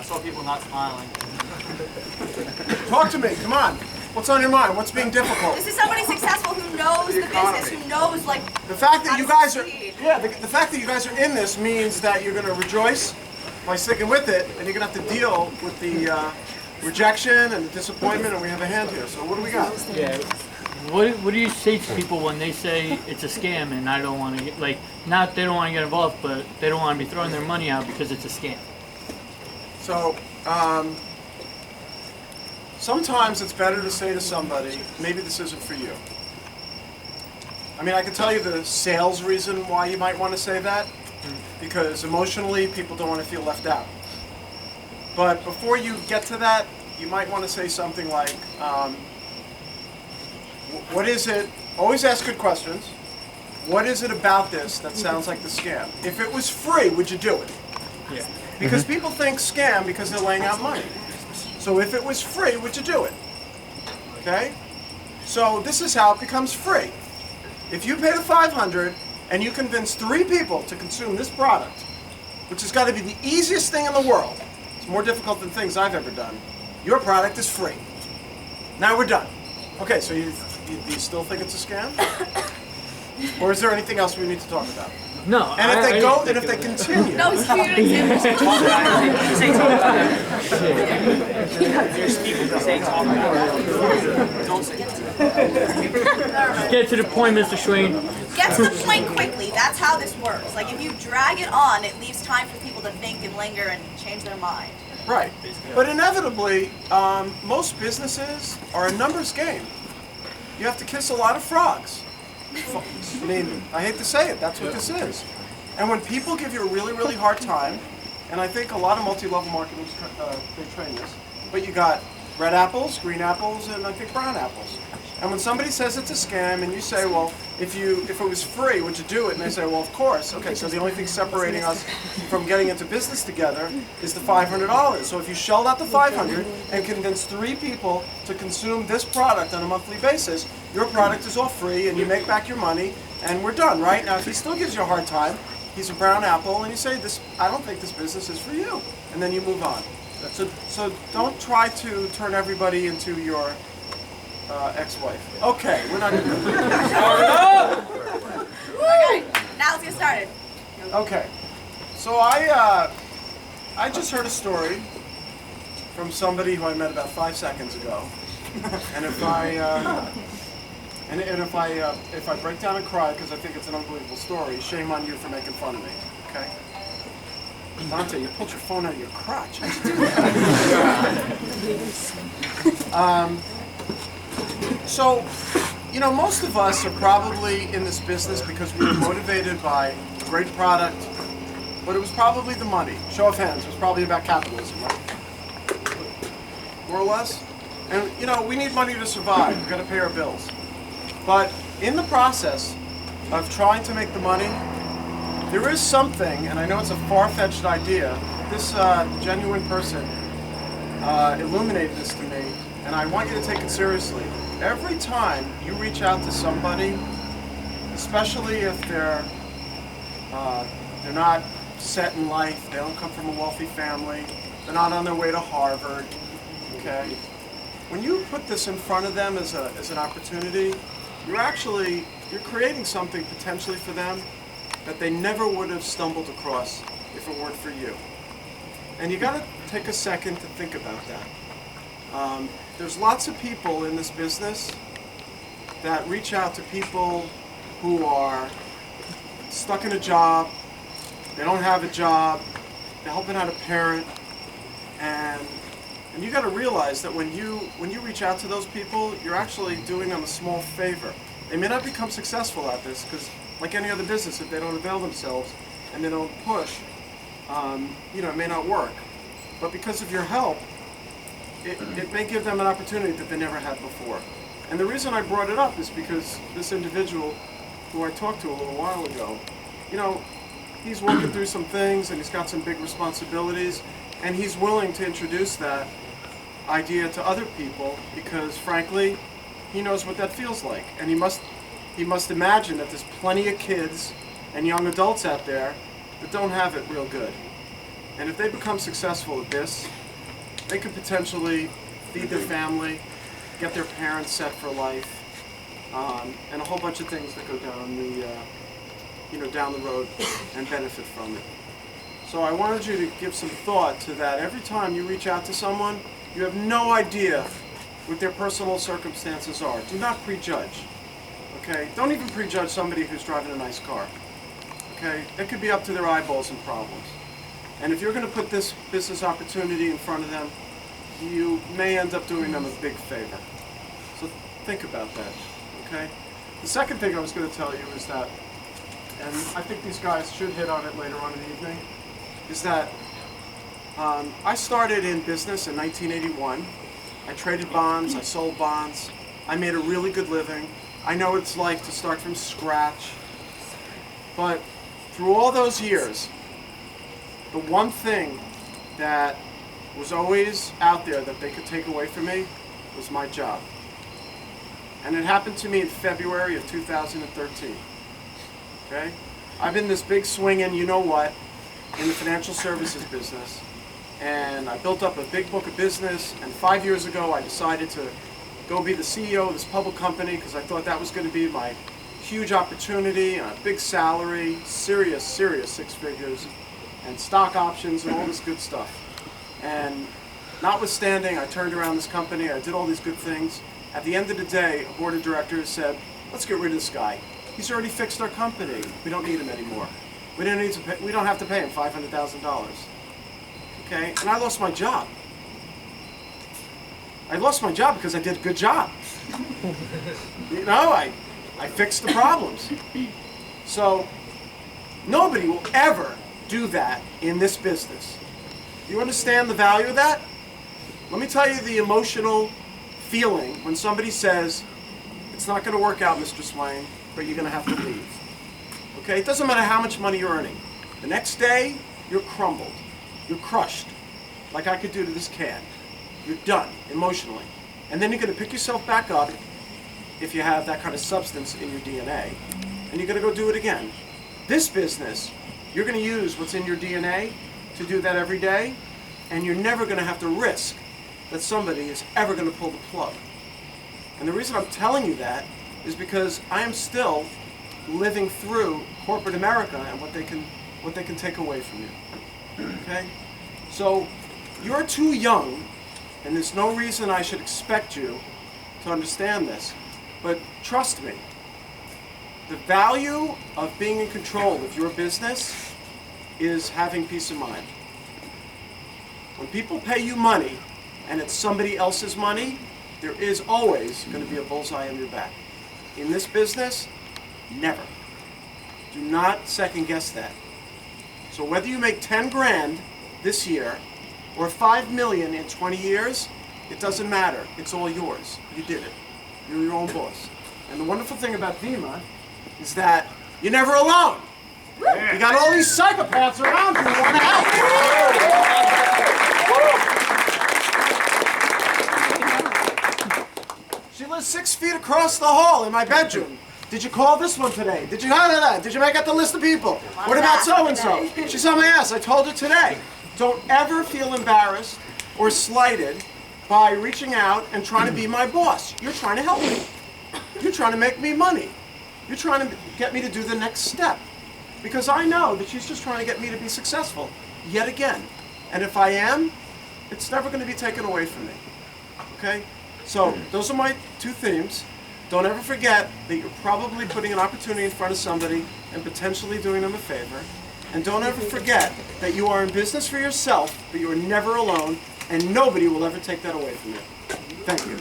saw people not smiling. Talk to me, come on. What's on your mind? What's being difficult? This is somebody successful who knows the business, who knows like The fact that how you to guys are, succeed. the fact that you guys are in this means that you're going to rejoice by sticking with it, and you're going to have to deal with the rejection and the disappointment, and we have a hand here. So what do we got? Yeah. What do you say to people when they say it's a scam and I don't want to get, like, not they don't want to get involved, but they don't want to be throwing their money out because it's a scam? So, sometimes it's better to say to somebody, maybe this isn't for you. I mean, I can tell you the sales reason why you might want to say that, because emotionally people don't want to feel left out. But before you get to that, you might want to say something like, what is it? Always ask good questions. What is it about this that sounds like the scam? If it was free, would you do it? Yeah. Because people think scam because they're laying out money. So if it was free, would you do it? Okay? So this is how it becomes free. If you pay the $500 and you convince 3 people to consume this product, which has got to be the easiest thing in the world, it's more difficult than things I've ever done, your product is free. Now we're done. Okay, so you still think it's a scam? Or is there anything else we need to talk about? No. And if they go, and if they continue, No, he's giving you an example. You're speaking, saying talk about it. Don't say it. Get to the point, Mr. Swain. Get to the point quickly. That's how this works. Like if you drag it on, it leaves time for people to think and linger and change their mind. right. But inevitably, most businesses are a numbers game. You have to kiss a lot of frogs. I mean, I hate to say it, that's what this is. And when people give you a really, really hard time, and I think a lot of multi-level marketers they train this, but you got red apples, green apples, and I think brown apples. And when somebody says it's a scam, and you say, well, if it was free, would you do it? And they say, well, of course. Okay, so the only thing separating us from getting into business together is the $500. So if you shelled out the $500 and convinced 3 people to consume this product on a monthly basis, your product is all free, and you make back your money, and we're done, right? Now, if he still gives you a hard time, he's a brown apple, and you say, I don't think this business is for you, and then you move on. So don't try to turn everybody into your ex-wife. Okay, we're not going to do that. Okay, now let's get started. Okay, so I just heard a story from somebody who I met about 5 seconds ago, and if I break down and cry because I think it's an unbelievable story, shame on you for making fun of me. Okay. Dante, you pulled your phone out of your crotch. So, you know, most of us are probably in this business because we were motivated by a great product, but it was probably the money. Show of hands, it was probably about capitalism, right? More or less? And, you know, we need money to survive. We've got to pay our bills. But in the process of trying to make the money, there is something, and I know it's a far-fetched idea, this genuine person illuminated this to me, and I want you to take it seriously. Every time you reach out to somebody, especially if they're not set in life, they don't come from a wealthy family, they're not on their way to Harvard, okay? When you put this in front of them as an opportunity, you're creating something potentially for them that they never would have stumbled across if it weren't for you. And you gotta take a second to think about that. There's lots of people in this business that reach out to people who are stuck in a job, they don't have a job, they're helping out a parent, and you got to realize that when you reach out to those people, you're actually doing them a small favor. They may not become successful at this because, like any other business, if they don't avail themselves and they don't push, you know, it may not work. But because of your help, it may give them an opportunity that they never had before. And the reason I brought it up is because this individual who I talked to a little while ago, you know, he's working through some things and he's got some big responsibilities, and he's willing to introduce that idea to other people because, frankly, he knows what that feels like. And he must imagine that there's plenty of kids and young adults out there that don't have it real good. And if they become successful at this, they could potentially feed their family, get their parents set for life, and a whole bunch of things that go down down the road and benefit from it. So I wanted you to give some thought to that. Every time you reach out to someone, you have no idea what their personal circumstances are. Do not prejudge. Okay? Don't even prejudge somebody who's driving a nice car. Okay? They could be up to their eyeballs in problems. And if you're going to put this business opportunity in front of them, you may end up doing them a big favor. So think about that. Okay? The second thing I was going to tell you is that, and I think these guys should hit on it later on in the evening, is that I started in business in 1981. I traded bonds, I sold bonds, I made a really good living. I know what it's like to start from scratch. But through all those years, the one thing that was always out there that they could take away from me was my job. And it happened to me in February of 2013. Okay? I've been this big swinging you-know-what in the financial services business. And I built up a big book of business, and 5 years ago I decided to go be the CEO of this public company because I thought that was going to be my huge opportunity and a big salary, serious six figures, and stock options and all this good stuff. And notwithstanding, I turned around this company, I did all these good things. At the end of the day, a board of directors said, let's get rid of this guy. He's already fixed our company. We don't need him anymore. We don't have to pay him $500,000. Okay? And I lost my job. I lost my job because I did a good job. I fixed the problems. So nobody will ever do that in this business. You understand the value of that? Let me tell you the emotional feeling when somebody says, it's not going to work out, Mr. Swain, but you're going to have to leave. Okay? It doesn't matter how much money you're earning. The next day, you're crumbled. You're crushed, like I could do to this can. You're done, emotionally. And then you're going to pick yourself back up, if you have that kind of substance in your DNA, and you're going to go do it again. This business, you're going to use what's in your DNA to do that every day, and you're never going to have to risk that somebody is ever going to pull the plug. And the reason I'm telling you that is because I am still living through corporate America and what they can take away from you. Okay? So you're too young, and there's no reason I should expect you to understand this. But trust me, the value of being in control of your business is having peace of mind. When people pay you money and it's somebody else's money, there is always going to be a bullseye on your back. In this business, never. Do not second guess that. So whether you make 10 grand this year or 5 million in 20 years, it doesn't matter. It's all yours. You did it. You're your own boss. And the wonderful thing about Vemma is that you're never alone. You got all these psychopaths around you who want to help. She lives 6 feet across the hall in my bedroom. Did you call this one today? Did you have that? Did you make out the list of people? What about so-and-so? She's on my ass. I told her today. Don't ever feel embarrassed or slighted by reaching out and trying to be my boss. You're trying to help me. You're trying to make me money. You're trying to get me to do the next step. Because I know that she's just trying to get me to be successful, yet again. And if I am, it's never going to be taken away from me. Okay? So, those are my 2 themes. Don't ever forget that you're probably putting an opportunity in front of somebody and potentially doing them a favor. And don't ever forget that you are in business for yourself, but you are never alone, and nobody will ever take that away from you. Thank you.